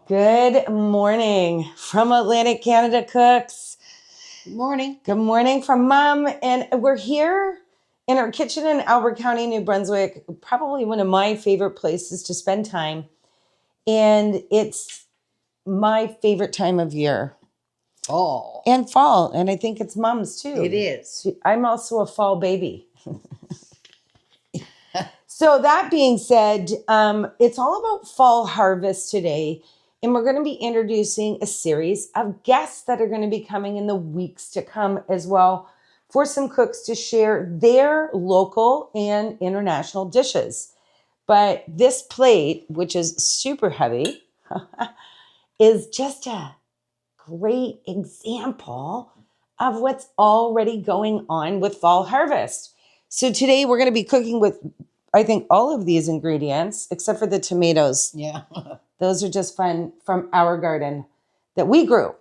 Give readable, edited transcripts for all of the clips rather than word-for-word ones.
Good morning from Atlantic Canada Cooks. Good morning. Good morning from Mom. And we're here in our kitchen in Albert County, New Brunswick, probably one of my favorite places to spend time. And it's my favorite time of year. Fall. And fall. And I think it's Mom's too. It is. I'm also a fall baby. So that being said, it's all about fall harvest today. And we're going to be introducing a series of guests that are going to be coming in the weeks to come as well for some cooks to share their local and international dishes. But this plate, which is super heavy, is just a great example of what's already going on with fall harvest. So today we're going to be cooking with, I think, all of these ingredients except for the tomatoes. Yeah. Those are just fun from our garden that we grew.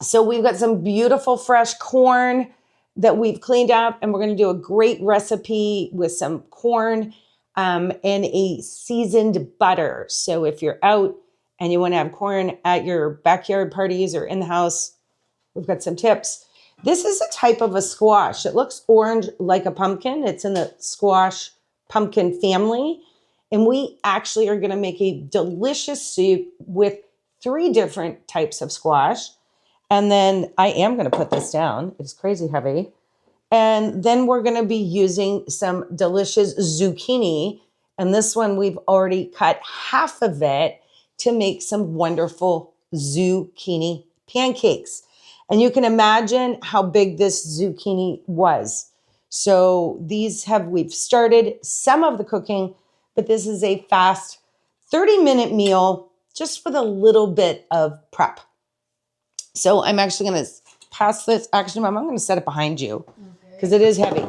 So we've got some beautiful fresh corn that we've cleaned up, and we're going to do a great recipe with some corn and a seasoned butter. So if you're out and you want to have corn at your backyard parties or in the house, we've got some tips. This is a type of a squash. It looks orange like a pumpkin. It's in the squash pumpkin family. And we actually are going to make a delicious soup with 3 different types of squash. And then I am going to put this down. It's crazy heavy. And then we're going to be using some delicious zucchini. And this one, we've already cut half of it to make some wonderful zucchini pancakes. And you can imagine how big this zucchini was. So we've started some of the cooking, but this is a fast 30-minute meal just with a little bit of prep. So I'm actually going to pass this. Actually, Mom, I'm going to set it behind you because it is heavy.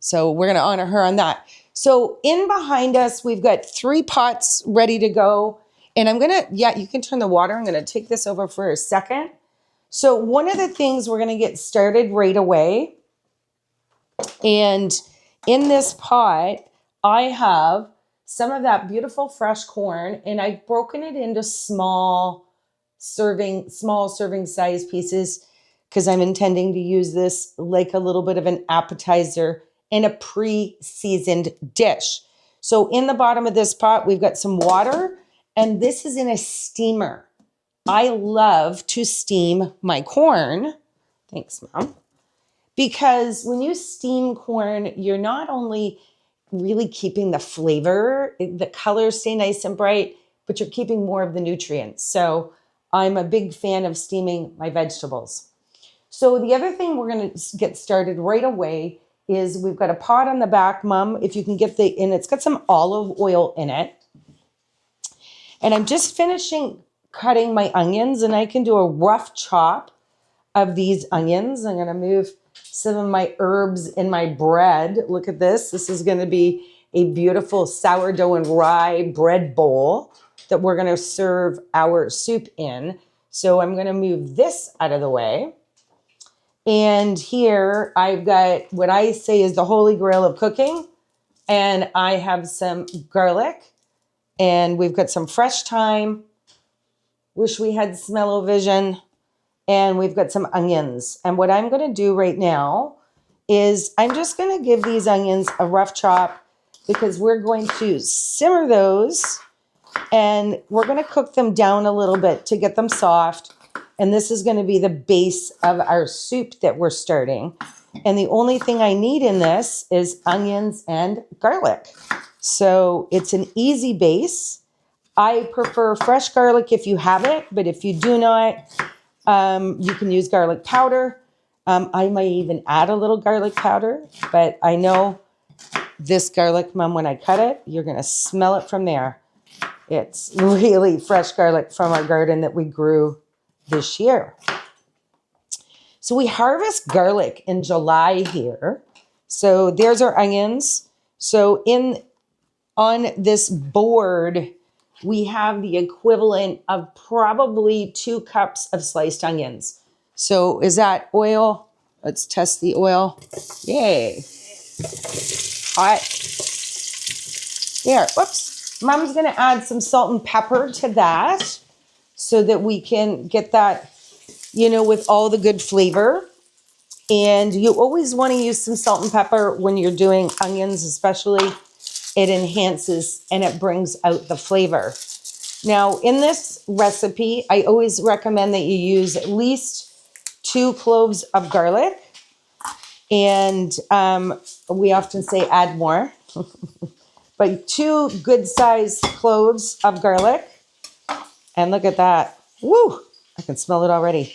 So we're going to honor her on that. So in behind us, we've got 3 pots ready to go. And I'm going to, you can turn the water. I'm going to take this over for a second. So one of the things we're going to get started right away. And in this pot, I have some of that beautiful fresh corn, and I've broken it into small serving size pieces because I'm intending to use this like a little bit of an appetizer in a pre-seasoned dish. So in the bottom of this pot, we've got some water, and this is in a steamer. I love to steam my corn. Thanks, Mom. Because when you steam corn, you're not only really keeping the flavor, the colors stay nice and bright, but you're keeping more of the nutrients. So I'm a big fan of steaming my vegetables. So the other thing we're going to get started right away is we've got a pot on the back, Mom, if you can get and it's got some olive oil in it. And I'm just finishing cutting my onions, and I can do a rough chop of these onions. I'm going to move some of my herbs in my bread. Look at this. This is going to be a beautiful sourdough and rye bread bowl that we're going to serve our soup in. So I'm going to move this out of the way. And here I've got what I say is the holy grail of cooking. And I have some garlic, and we've got some fresh thyme. Wish we had smell-o-vision. And we've got some onions. And what I'm going to do right now is I'm just going to give these onions a rough chop because we're going to simmer those, and we're going to cook them down a little bit to get them soft. And this is going to be the base of our soup that we're starting. And the only thing I need in this is onions and garlic. So it's an easy base. I prefer fresh garlic if you have it, but if you do not, you can use garlic powder. I might even add a little garlic powder, but I know this garlic, Mom, when I cut it, you're going to smell it from there. It's really fresh garlic from our garden that we grew this year. So we harvest garlic in July here. So there's our onions. So on this board, we have the equivalent of probably 2 cups of sliced onions. So is that oil? Let's test the oil. Yay. Hot. There. Whoops. Mom's going to add some salt and pepper to that. so that we can get that, with all the good flavor. And you always want to use some salt and pepper when you're doing onions, especially. It enhances and it brings out the flavor. Now, in this recipe, I always recommend that you use at least 2 cloves of garlic. And we often say add more. But 2 good-sized cloves of garlic. And look at that. Woo! I can smell it already.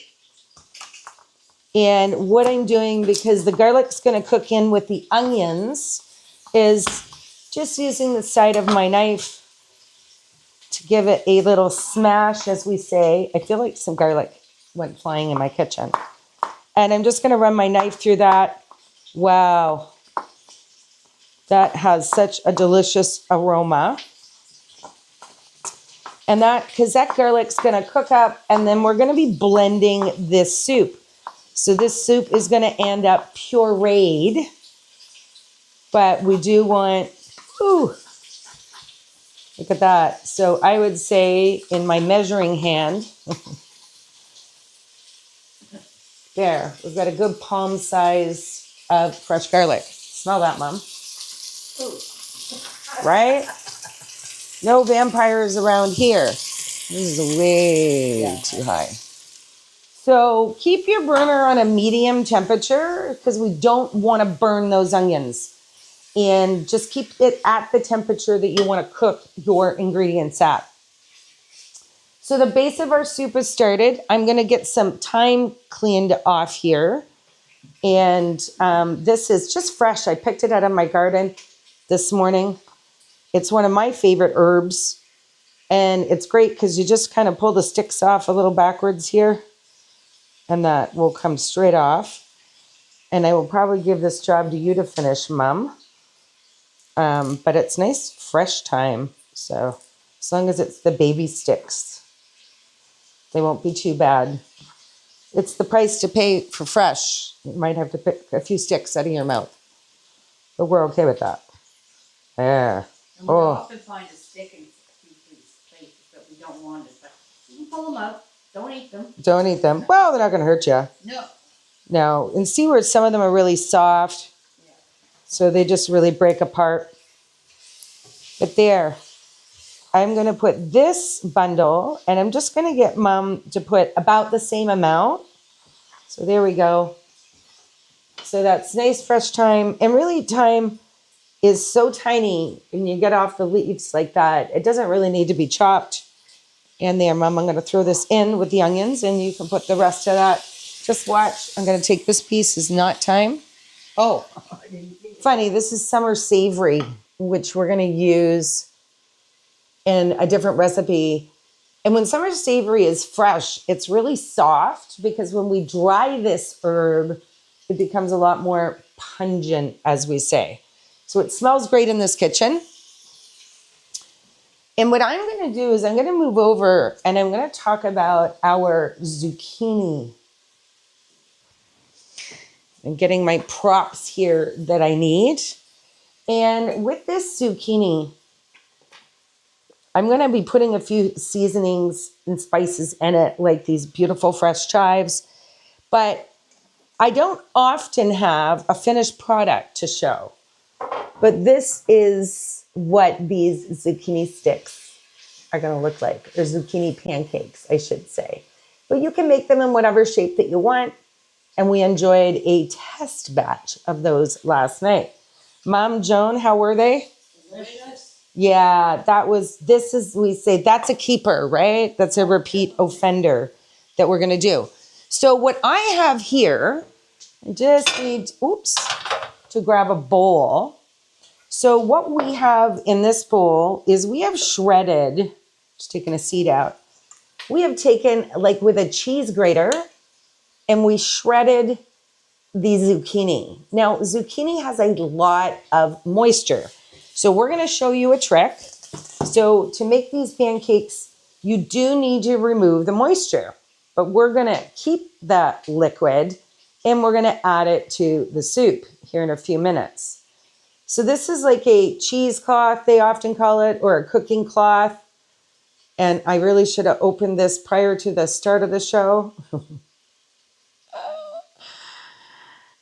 And what I'm doing, because the garlic's going to cook in with the onions, is just using the side of my knife to give it a little smash, as we say. I feel like some garlic went flying in my kitchen. And I'm just going to run my knife through that. Wow. That has such a delicious aroma. And because that garlic's going to cook up, and then we're going to be blending this soup. So this soup is going to end up pureed. But we do want, look at that. So I would say in my measuring hand, there, we've got a good palm size of fresh garlic. Smell that, Mom. Right? No vampires around here. This is way too high. So keep your burner on a medium temperature because we don't want to burn those onions. And just keep it at the temperature that you want to cook your ingredients at. So the base of our soup is started. I'm going to get some thyme cleaned off here. And this is just fresh. I picked it out of my garden this morning. It's one of my favorite herbs. And it's great because you just kind of pull the sticks off a little backwards here. And that will come straight off. And I will probably give this job to you to finish, Mom. But it's nice, fresh thyme. So as long as it's the baby sticks, they won't be too bad. It's the price to pay for fresh. You might have to pick a few sticks out of your mouth. But we're okay with that. There. And we often find a stick in a few places that we don't want it. But you can pull them out. Don't eat them. Don't eat them. Well, they're not going to hurt you. No. No. And see where some of them are really soft. Yeah. So they just really break apart. But there. I'm going to put this bundle, and I'm just going to get Mom to put about the same amount. So there we go. So that's nice fresh thyme. And really thyme is so tiny when you get off the leaves like that. It doesn't really need to be chopped. And there, Mom, I'm going to throw this in with the onions, and you can put the rest of that. Just watch. I'm going to take this piece. Is not thyme. Oh. Funny, this is summer savory, which we're going to use in a different recipe. And when summer savory is fresh, it's really soft because when we dry this herb, it becomes a lot more pungent, as we say. So it smells great in this kitchen. And what I'm going to do is I'm going to move over and I'm going to talk about our zucchini. I'm getting my props here that I need. And with this zucchini, I'm going to be putting a few seasonings and spices in it, like these beautiful fresh chives. But I don't often have a finished product to show. But this is what these zucchini sticks are going to look like, or zucchini pancakes, I should say. But you can make them in whatever shape that you want. And we enjoyed a test batch of those last night. Mom, Joan, how were they? Delicious. Yeah, we say that's a keeper, right? That's a repeat offender that we're going to do. So what I have here, I just need, to grab a bowl. So what we have in this bowl is we have shredded, just taking a seed out. We have taken, like with a cheese grater, and we shredded the zucchini. Now, zucchini has a lot of moisture. So we're going to show you a trick. So to make these pancakes, you do need to remove the moisture. But we're going to keep that liquid, and we're going to add it to the soup here in a few minutes. So this is like a cheesecloth, they often call it, or a cooking cloth. And I really should have opened this prior to the start of the show.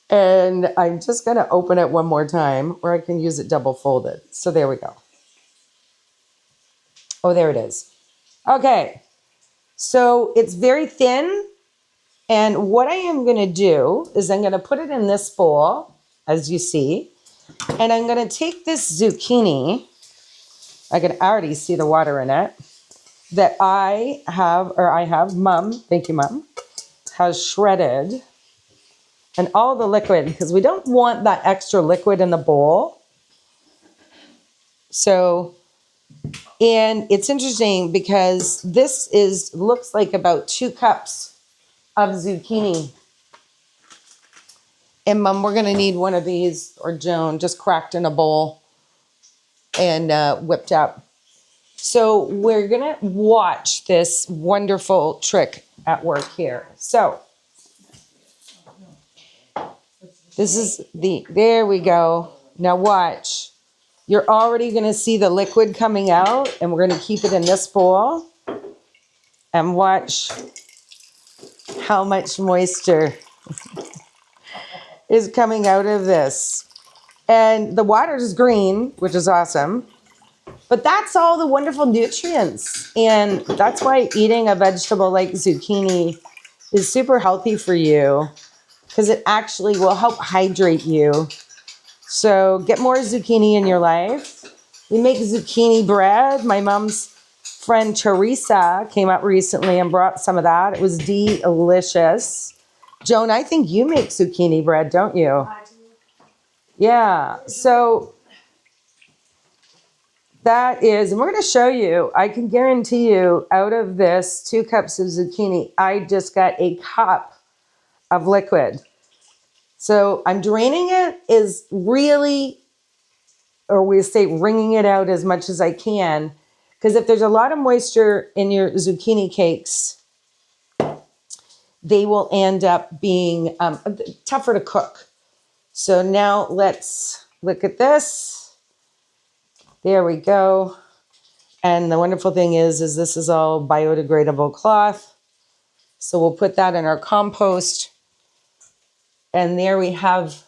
And I'm just going to open it one more time, or I can use it double folded. So there we go. Oh, there it is. Okay. So it's very thin. And what I am going to do is I'm going to put it in this bowl, as you see. And I'm going to take this zucchini. I can already see the water in it. That I have, Mom, thank you, Mom, has shredded. And all the liquid, because we don't want that extra liquid in the bowl. So, and it's interesting because this looks like about 2 cups of zucchini. And Mom, we're going to need one of these, or Joan, just cracked in a bowl and whipped up. So we're going to watch this wonderful trick at work here. So this is there we go. Now watch. You're already going to see the liquid coming out, and we're going to keep it in this bowl. And watch how much moisture is coming out of this. And the water is green, which is awesome. But that's all the wonderful nutrients. And that's why eating a vegetable like zucchini is super healthy for you, because it actually will help hydrate you. So get more zucchini in your life. We make zucchini bread. My mom's friend Teresa came out recently and brought some of that. It was delicious. Joan, I think you make zucchini bread, don't you? I do. Yeah. So that is, and we're going to show you, I can guarantee you, out of this 2 cups of zucchini, I just got a cup of liquid. So I'm draining it is really, or we say wringing it out as much as I can, because if there's a lot of moisture in your zucchini cakes, they will end up being tougher to cook. So now let's look at this. There we go. And the wonderful thing is this is all biodegradable cloth. So we'll put that in our compost. And there we have,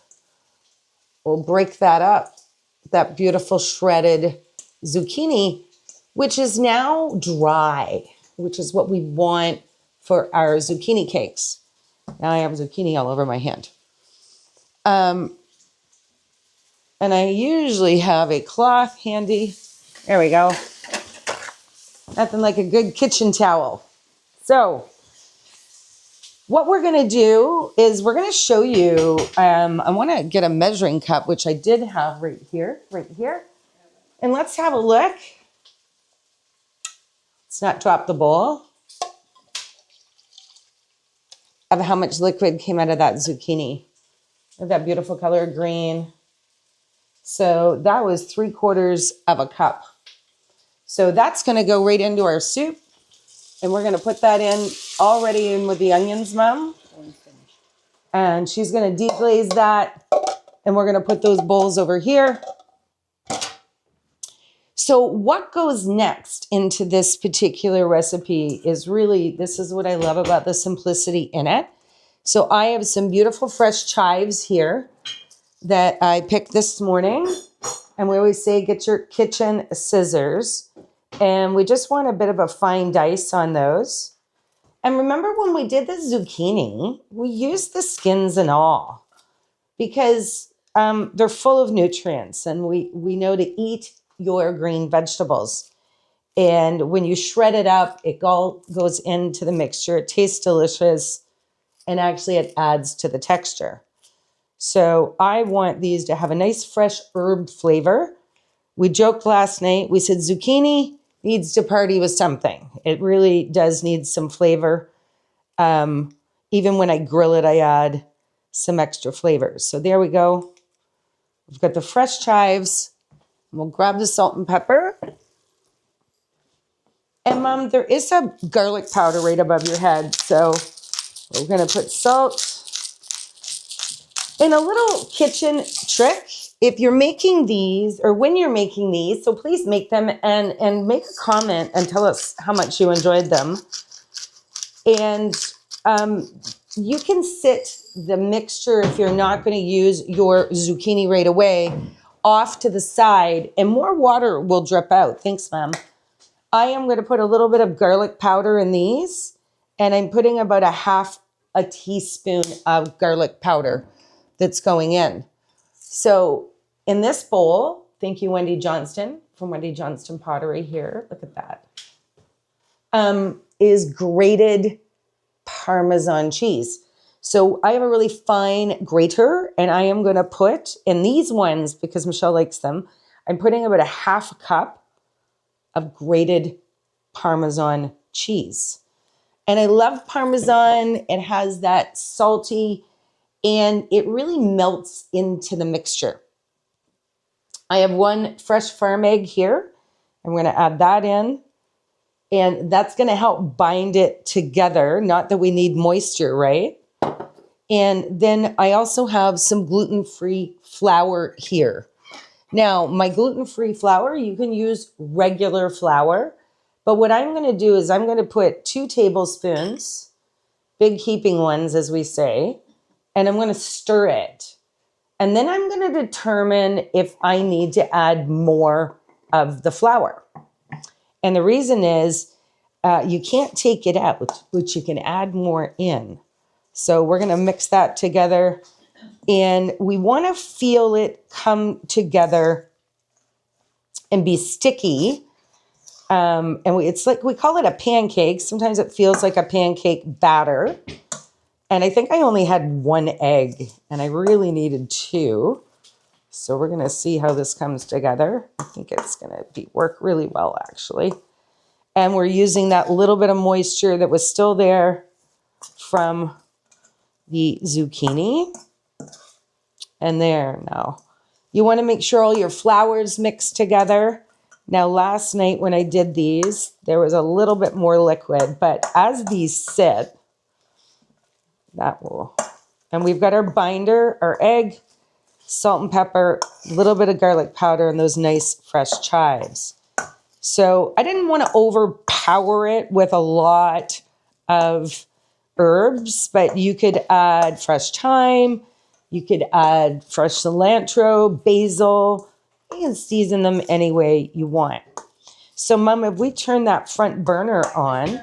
we'll break that up, that beautiful shredded zucchini, which is now dry, which is what we want for our zucchini cakes. Now I have zucchini all over my hand. And I usually have a cloth handy. There we go. Nothing like a good kitchen towel. So what we're going to do is we're going to show you, I want to get a measuring cup, which I did have right here. And let's have a look. Let's not drop the bowl of how much liquid came out of that zucchini. Look at that beautiful color, green. So that was 3/4 of a cup. So that's going to go right into our soup. And we're going to put that in already in with the onions, Mom. And she's going to deglaze that. And we're going to put those bowls over here. So what goes next into this particular recipe is really, this is what I love about the simplicity in it. So I have some beautiful fresh chives here that I picked this morning. And we always say, get your kitchen scissors. And we just want a bit of a fine dice on those. And remember when we did the zucchini, we used the skins and all because they're full of nutrients, and we know to eat your green vegetables. And when you shred it up, it all goes into the mixture. It tastes delicious, and actually it adds to the texture. So I want these to have a nice fresh herb flavor. We joked last night, we said zucchini needs to party with something. It really does need some flavor. Even when I grill it, I add some extra flavors. So there we go. We've got the fresh chives. We'll grab the salt and pepper. And Mom, there is a garlic powder right above your head. So we're going to put salt. And a little kitchen trick if you're making these, or when you're making these, so please make them and make a comment and tell us how much you enjoyed them. And you can sit the mixture, if you're not going to use your zucchini right away, off to the side, and more water will drip out. Thanks, Mom. I am going to put a little bit of garlic powder in these, and I'm putting about a half a teaspoon of garlic powder that's going in. So in this bowl, thank you, Wendy Johnston, from Wendy Johnston Pottery here. Look at that. Is grated Parmesan cheese. So I have a really fine grater, and I am going to put in these ones, because Michelle likes them, I'm putting about a half a cup of grated Parmesan cheese. And I love Parmesan. It has that salty, and it really melts into the mixture. I have one fresh farm egg here. I'm going to add that in. And that's going to help bind it together. Not that we need moisture, right? And then I also have some gluten-free flour here. Now, my gluten-free flour, you can use regular flour. But what I'm going to do is I'm going to put 2 tablespoons, big heaping ones, as we say, and I'm going to stir it. And then I'm going to determine if I need to add more of the flour. And the reason is you can't take it out, but you can add more in. So we're going to mix that together. And we want to feel it come together and be sticky. It's like, we call it a pancake. Sometimes it feels like a pancake batter. And I think I only had 1 egg, and I really needed 2. So we're going to see how this comes together. I think it's going to work really well, actually. And we're using that little bit of moisture that was still there from the zucchini. And there now. You want to make sure all your flours mix together. Now, last night when I did these, there was a little bit more liquid, but as these sit, that will, and we've got our binder, our egg, salt and pepper, a little bit of garlic powder, and those nice fresh chives. So I didn't want to overpower it with a lot of herbs, but you could add fresh thyme, you could add fresh cilantro, basil. You can season them any way you want. So, Mom, if we turn that front burner on,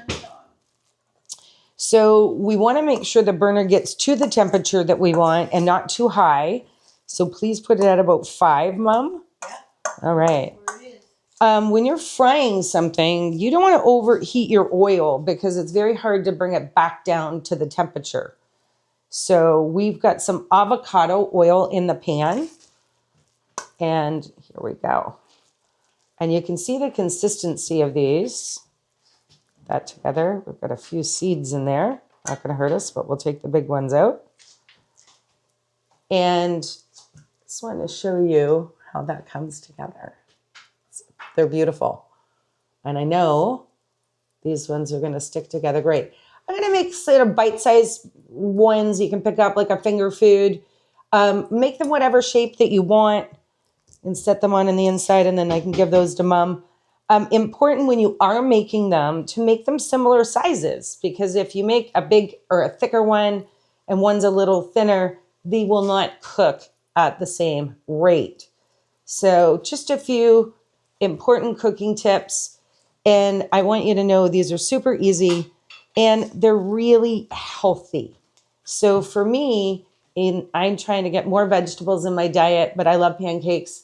so we want to make sure the burner gets to the temperature that we want and not too high. So please put it at about 5, Mom. Yeah. All right. When you're frying something, you don't want to overheat your oil because it's very hard to bring it back down to the temperature. So we've got some avocado oil in the pan. And here we go. And you can see the consistency of these. That together. We've got a few seeds in there. Not going to hurt us, but we'll take the big ones out. And just wanted to show you how that comes together. They're beautiful. And I know these ones are going to stick together great. I'm going to make sort of bite-sized ones you can pick up like a finger food. Make them whatever shape that you want and set them on the inside, and then I can give those to Mom. Important when you are making them to make them similar sizes, because if you make a big or a thicker one and one's a little thinner, they will not cook at the same rate. So just a few important cooking tips. And I want you to know these are super easy and they're really healthy. So for me, I'm trying to get more vegetables in my diet, but I love pancakes.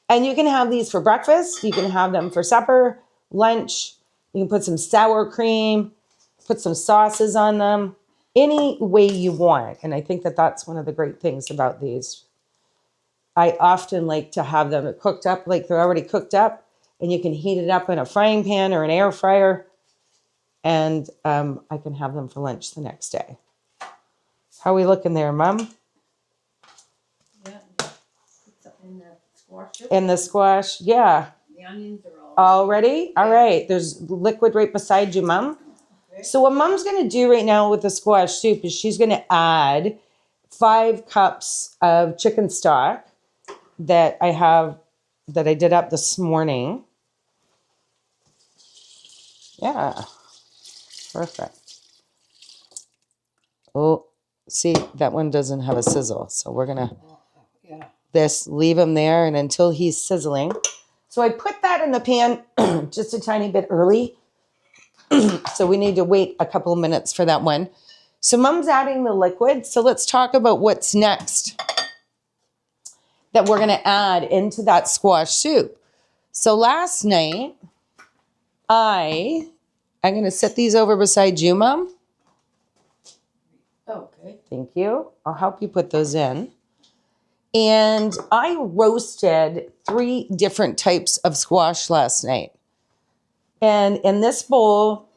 And you can have these for breakfast. You can have them for supper, lunch. You can put some sour cream, put some sauces on them, any way you want. And I think that that's one of the great things about these. I often like to have them cooked up, like they're already cooked up, and you can heat it up in a frying pan or an air fryer. And I can have them for lunch the next day. How are we looking there, Mom? Yeah, in the squash. In the squash, yeah. The onions are all ready? All right. There's liquid right beside you, Mom. Okay. So what Mom's going to do right now with the squash soup is she's going to add 5 cups of chicken stock. that I have that I did up this morning. Yeah, perfect. Oh, see, that one doesn't have a sizzle. So we're going to leave him there and until he's sizzling. So I put that in the pan just a tiny bit early. So we need to wait a couple of minutes for that one. So Mom's adding the liquid. So let's talk about what's next that we're going to add into that squash soup. So last night, I'm going to set these over beside you, Mom. Okay. Thank you. I'll help you put those in. And I roasted 3 different types of squash last night. And in this bowl,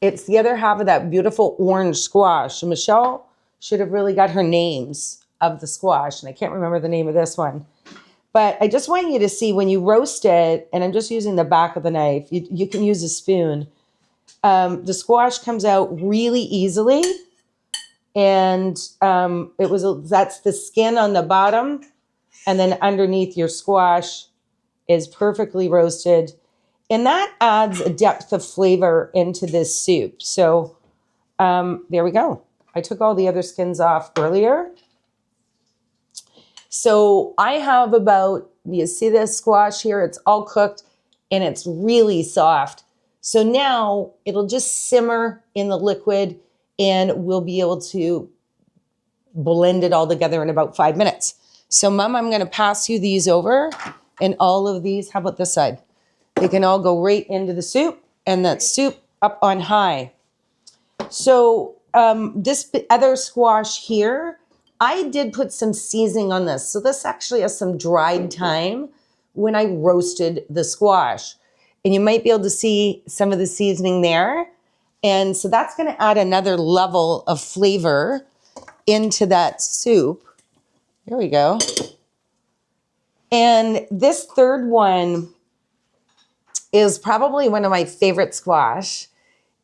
it's the other half of that beautiful orange squash. Michelle should have really got her names of the squash. And I can't remember the name of this one. But I just want you to see when you roast it, and I'm just using the back of the knife. You can use a spoon. The squash comes out really easily. And that's the skin on the bottom. And then underneath your squash is perfectly roasted. And that adds a depth of flavor into this soup. So there we go. I took all the other skins off earlier. So I have you see this squash here? It's all cooked and it's really soft. So now it'll just simmer in the liquid and we'll be able to blend it all together in about 5 minutes. So Mom, I'm going to pass you these over and all of these, how about this side? They can all go right into the soup and that soup up on high. So this other squash here, I did put some seasoning on this. So this actually has some dried thyme when I roasted the squash. And you might be able to see some of the seasoning there. And so that's going to add another level of flavor into that soup. There we go. And this third one is probably one of my favorite squash.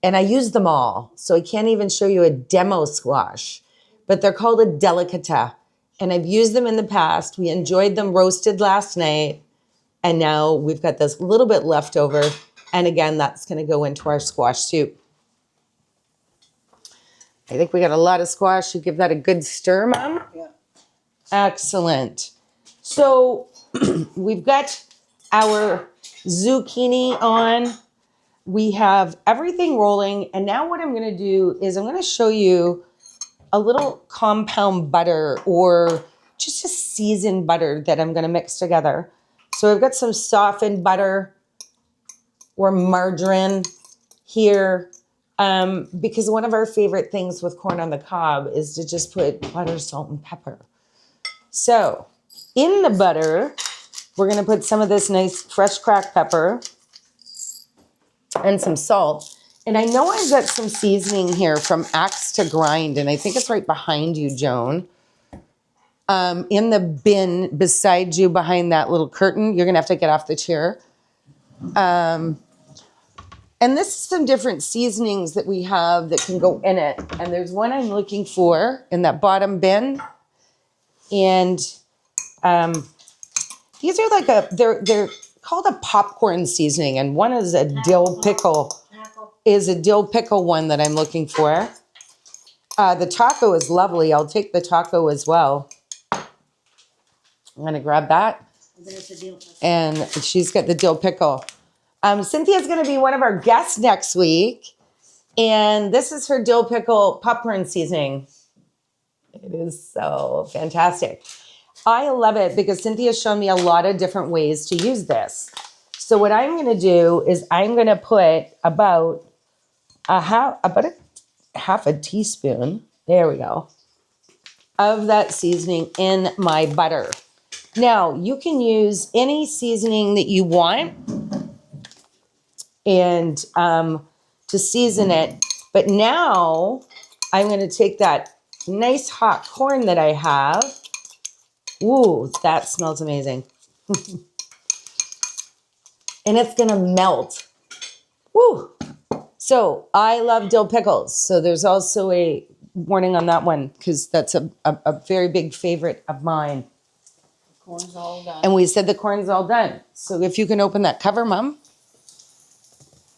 And I use them all. So I can't even show you a demo squash. But they're called a delicata. And I've used them in the past. We enjoyed them roasted last night. And now we've got this little bit left over. And again, that's going to go into our squash soup. I think we got a lot of squash. You give that a good stir, Mom? Yeah. Excellent. So we've got our zucchini on. We have everything rolling. And now what I'm going to do is I'm going to show you a little compound butter or just a seasoned butter that I'm going to mix together. So I've got some softened butter or margarine here. Because one of our favorite things with corn on the cob is to just put butter, salt, and pepper. So in the butter, we're going to put some of this nice fresh cracked pepper and some salt. And I know I've got some seasoning here from Axe to Grind, and I think it's right behind you, Joan. In the bin beside you behind that little curtain. You're going to have to get off the chair. And this is some different seasonings that we have that can go in it. And there's one I'm looking for in that bottom bin. And these are they're called a popcorn seasoning. And one is a dill pickle. Is a dill pickle one that I'm looking for. The taco is lovely. I'll take the taco as well. I'm going to grab that. And she's got the dill pickle. Cynthia's going to be one of our guests next week. And this is her dill pickle popcorn seasoning. It is so fantastic. I love it because Cynthia's shown me a lot of different ways to use this. So what I'm going to do is I'm going to put about a half a teaspoon, there we go, of that seasoning in my butter. Now, you can use any seasoning that you want and to season it. But now I'm going to take that nice hot corn that I have. Ooh, that smells amazing. And it's going to melt. Woo! So I love dill pickles. So there's also a warning on that one because that's a very big favorite of mine. Corn's all done. And we said the corn's all done. So if you can open that cover, Mom.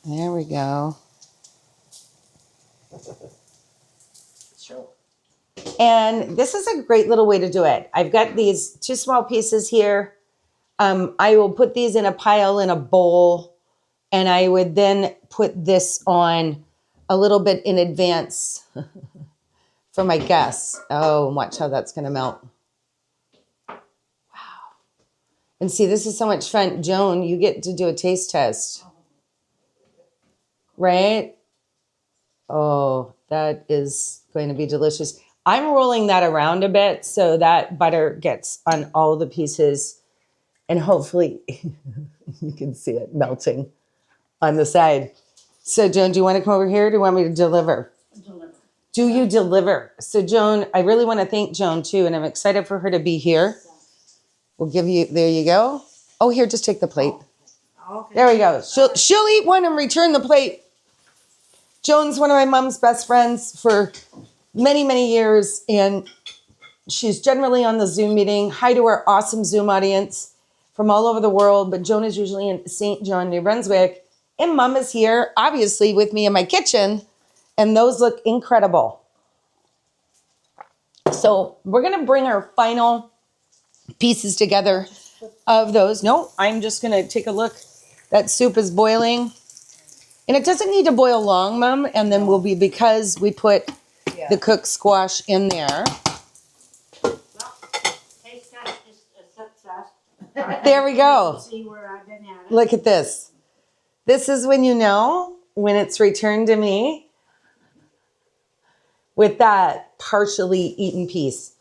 There we go. Sure. And this is a great little way to do it. I've got these 2 small pieces here. I will put these in a pile in a bowl, and I would then put this on a little bit in advance for my guests. Oh, and watch how that's going to melt. Wow. And see, this is so much fun. Joan, you get to do a taste test. Right? Oh, that is going to be delicious. I'm rolling that around a bit so that butter gets on all the pieces, and hopefully you can see it melting on the side. So Joan, do you want to come over here or do you want me to deliver? Deliver. Do you deliver? So Joan, I really want to thank Joan too, and I'm excited for her to be here. We'll give you, there you go. Oh, here, just take the plate. Okay. There we go. She'll eat one and return the plate. Joan's one of my mom's best friends for many, many years, and she's generally on the Zoom meeting. Hi to our awesome Zoom audience from all over the world, but Joan is usually in St. John, New Brunswick, and Mom is here, obviously, with me in my kitchen, and those look incredible. So we're going to bring our final pieces together of those. No, I'm just going to take a look. That soup is boiling. And it doesn't need to boil long, Mom, and then we'll be, because we put the cooked squash in there. Well, taste test is a success. There we go. See where I've been at it. Look at this. This is when you know when it's returned to me with that partially eaten piece.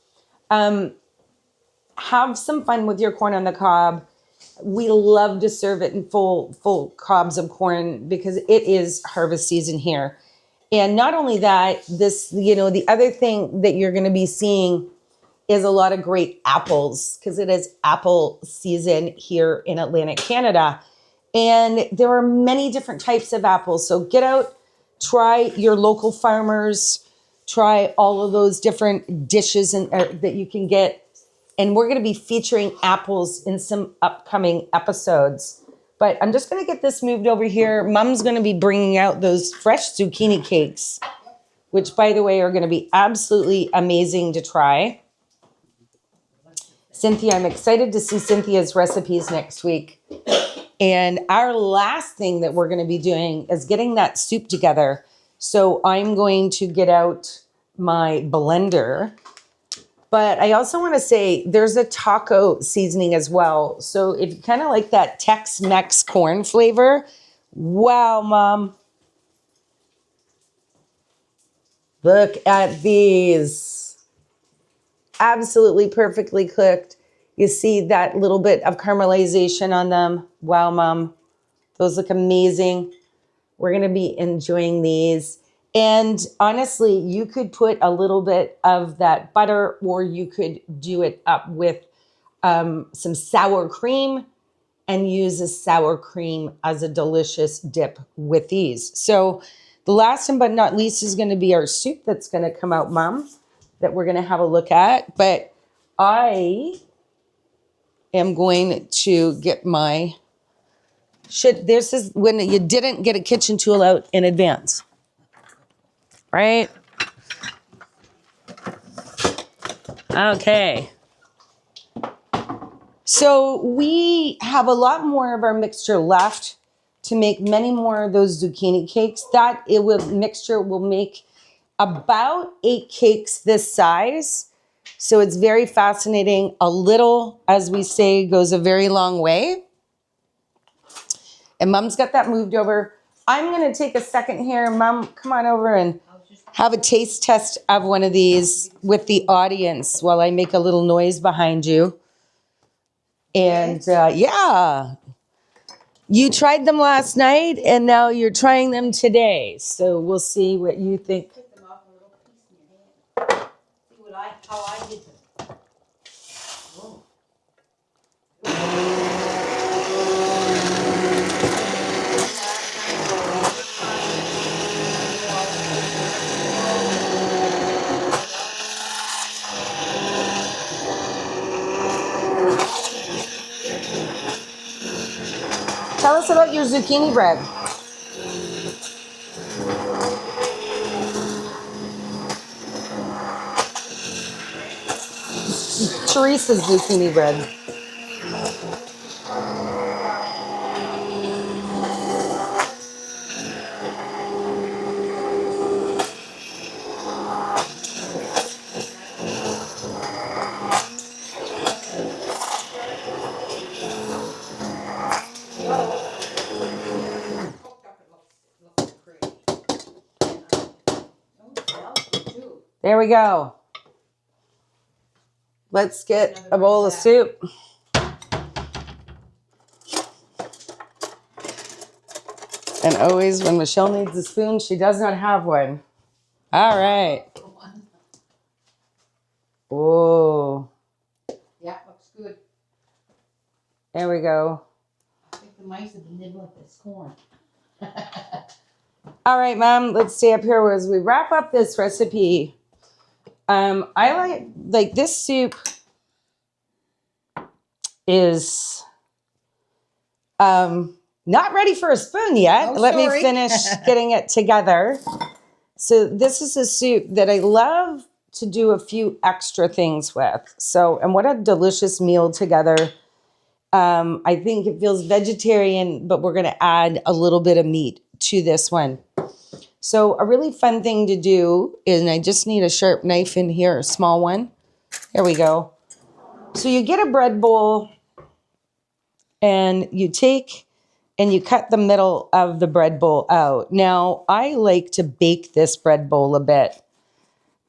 Have some fun with your corn on the cob. We love to serve it in full cobs of corn because it is harvest season here. And not only that, this, the other thing that you're going to be seeing is a lot of great apples because it is apple season here in Atlantic Canada. And there are many different types of apples. So get out, try your local farmers, try all of those different dishes that you can get. And we're going to be featuring apples in some upcoming episodes. But I'm just going to get this moved over here. Mom's going to be bringing out those fresh zucchini cakes, which, by the way, are going to be absolutely amazing to try. Cynthia, I'm excited to see Cynthia's recipes next week. And our last thing that we're going to be doing is getting that soup together. So I'm going to get out my blender. But I also want to say there's a taco seasoning as well. So if you kind of like that Tex-Mex corn flavor, wow, Mom. Look at these. Absolutely perfectly cooked. You see that little bit of caramelization on them. Wow, Mom. Those look amazing. We're going to be enjoying these. And honestly, you could put a little bit of that butter, or you could do it up with some sour cream and use a sour cream as a delicious dip with these. So the last but not least is going to be our soup that's going to come out, Mom, that we're going to have a look at. But I am going to get my this is when you didn't get a kitchen tool out in advance. Right? Okay. So we have a lot more of our mixture left to make many more of those zucchini cakes. Mixture will make about 8 cakes this size. So it's very fascinating. A little, as we say, goes a very long way. And Mom's got that moved over. I'm going to take a second here. Mom, come on over and have a taste test of one of these with the audience while I make a little noise behind you. And yeah, you tried them last night and now you're trying them today. So we'll see what you think. Put them off a little piece in your hand. See how I did them. about your zucchini bread? Teresa's zucchini bread. There we go. Let's get a bowl of soup. And always when Michelle needs a spoon, she does not have one. All right. Oh. Yeah, looks good. There we go. I think the mice have been nibbling at this corn. All right, Mom, let's stay up here as we wrap up this recipe. I like this soup is not ready for a spoon yet. Oh, Let me sorry. finish getting it together. So this is a soup that I love to do a few extra things with. So, and what a delicious meal together. I think it feels vegetarian, but we're going to add a little bit of meat to this one. So a really fun thing to do is, and I just need a sharp knife in here, a small one. There we go. So you get a bread bowl and you take and you cut the middle of the bread bowl out. Now, I like to bake this bread bowl a bit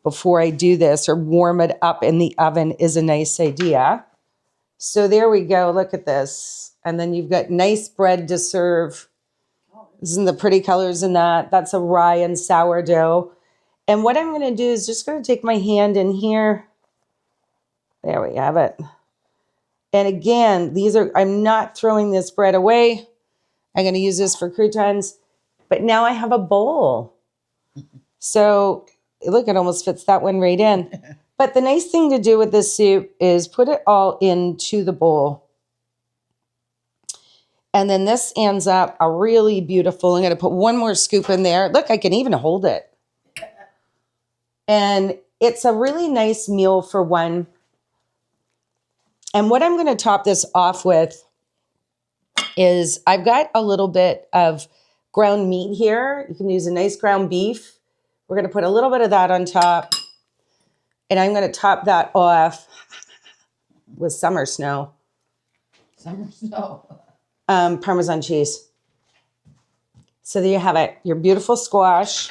before I do this, or warm it up in the oven is a nice idea. So there we go. Look at this. And then you've got nice bread to serve. Isn't the pretty colors in that? That's a rye and sourdough. And what I'm going to do is just going to take my hand in here. There we have it. And again, I'm not throwing this bread away. I'm going to use this for croutons. But now I have a bowl. So look, it almost fits that one right in. But the nice thing to do with this soup is put it all into the bowl. And then this ends up a really beautiful, I'm going to put one more scoop in there. Look, I can even hold it. And it's a really nice meal for one. And what I'm going to top this off with is I've got a little bit of ground meat here. You can use a nice ground beef. We're going to put a little bit of that on top. And I'm going to top that off with summer snow. Summer snow. Parmesan cheese. So there you have it. Your beautiful squash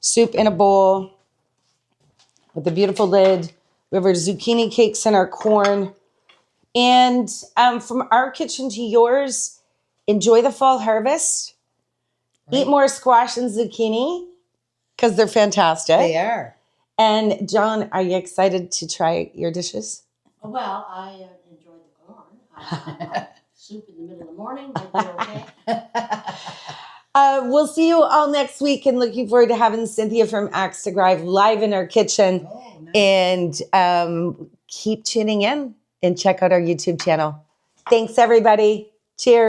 soup in a bowl with the beautiful lid. We have our zucchini cakes and our corn. And from our kitchen to yours, enjoy the fall harvest. Right. Eat more squash and zucchini because they're fantastic. They are. And John, are you excited to try your dishes? Well, I enjoyed the corn. Soup in the middle of the morning, okay. We'll see you all next week, and looking forward to having Cynthia from Axe to Grind live in our kitchen. Oh, nice. And keep tuning in and check out our YouTube channel. Thanks, everybody. Cheers.